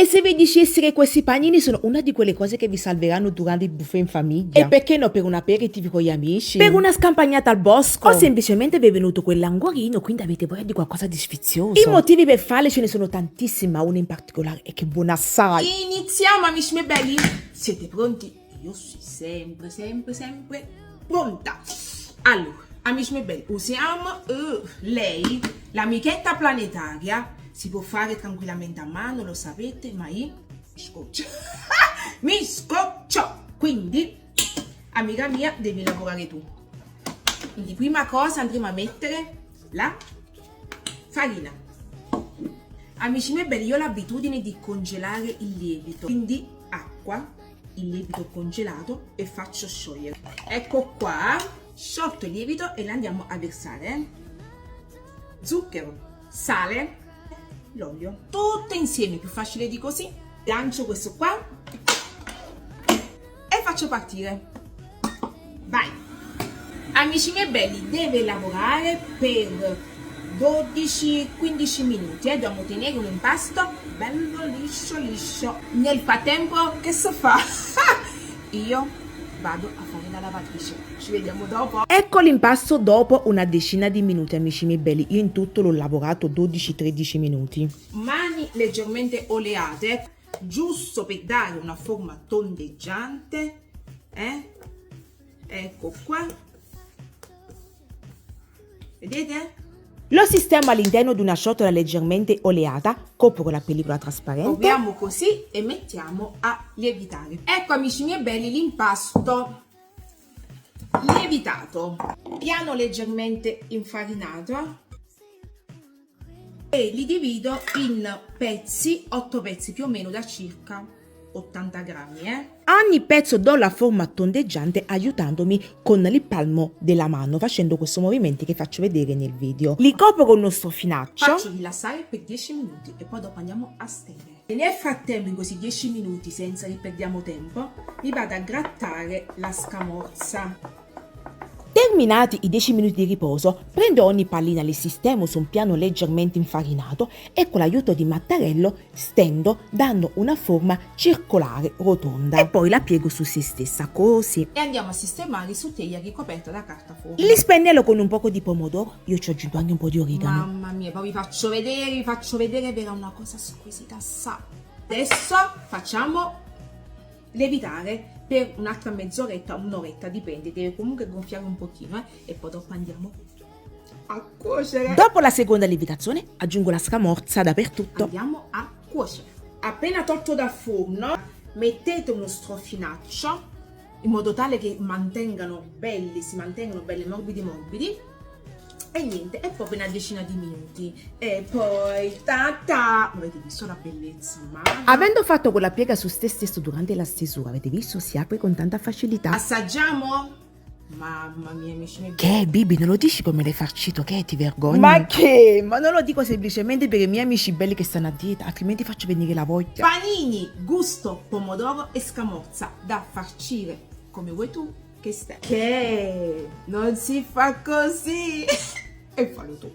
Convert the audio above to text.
E se vi dicessi che questi panini sono una di quelle cose che vi salveranno durante il buffet in famiglia? E perché no, per un aperitivo con gli amici? Per una scampagnata al bosco? O semplicemente vi è venuto quell'anguarino, quindi avete voglia di qualcosa di sfizioso? I motivi per farle ce ne sono tantissimi, ma uno in particolare è che è buona assai. Iniziamo, amici miei belli. Siete pronti? Io sono sempre pronta. Allora, amici miei belli, usiamo lei, l'amichetta planetaria. Si può fare tranquillamente a mano, lo sapete, ma io mi scoccio. Mi scoccio! Quindi, amica mia, devi lavorare tu. Quindi, prima cosa andremo a mettere la farina. Amici miei belli, io ho l'abitudine di congelare il lievito. Quindi, acqua, il lievito congelato e faccio sciogliere. Ecco qua, sciolto il lievito e lo andiamo a versare. Zucchero, sale, l'olio, tutto insieme, più facile di così. Lancio questo qua e faccio partire. Vai! Amici miei belli, deve lavorare per 12-15 minuti, dobbiamo tenere un impasto bello liscio. Nel frattempo, che si fa? Io vado a fare la lavatrice. Ci vediamo dopo. Ecco l'impasto dopo una decina di minuti, amici miei belli. Io in tutto l'ho lavorato 12-13 minuti. Mani leggermente oleate, giusto per dare una forma tondeggiante. Ecco qua. Vedete? Lo sistemo all'interno di una ciotola leggermente oleata, copro la pellicola trasparente. Copriamo così e mettiamo a lievitare. Ecco, amici miei belli, l'impasto lievitato, piano leggermente infarinato, e li divido in pezzi, 8 pezzi più o meno da circa 80 grammi. A ogni pezzo do la forma tondeggiante aiutandomi con il palmo della mano, facendo questo movimento che faccio vedere nel video. Li copro con uno strofinaccio. Faccio rilassare per 10 minuti e poi dopo andiamo a stendere. E nel frattempo, in questi 10 minuti, senza che perdiamo tempo, mi vado a grattare la scamorza. Terminati i 10 minuti di riposo, prendo ogni pallina, li sistemo su un piano leggermente infarinato e con l'aiuto di mattarello stendo dando una forma circolare rotonda e poi la piego su se stessa così. E andiamo a sistemare su teglia ricoperta da carta forno. Li spennello con un poco di pomodoro, io ci ho aggiunto anche un po' di origano. Mamma mia, poi vi faccio vedere, verrà una cosa squisita. Adesso facciamo lievitare per un'altra mezz'oretta, un'oretta, dipende, deve comunque gonfiare un pochino e poi dopo andiamo a cuocere. Dopo la seconda lievitazione aggiungo la scamorza dappertutto. Andiamo a cuocere. Appena tolto dal forno mettete uno strofinaccio in modo tale che si mantengano belli morbidi e niente, e poi per una decina di minuti e poi avete visto la bellezza? Avendo fatto quella piega su ste stesso durante la stesura, avete visto, si apre con tanta facilità. Assaggiamo? Mamma mia, amici miei. Che Bibi, non lo dici come l'hai farcito, che ti vergogni? Ma non lo dico semplicemente per i miei amici belli che stanno a dieta, altrimenti faccio venire la voglia. Panini gusto pomodoro e scamorza da farcire come vuoi tu che stai. Che non si fa così. E fallo tu.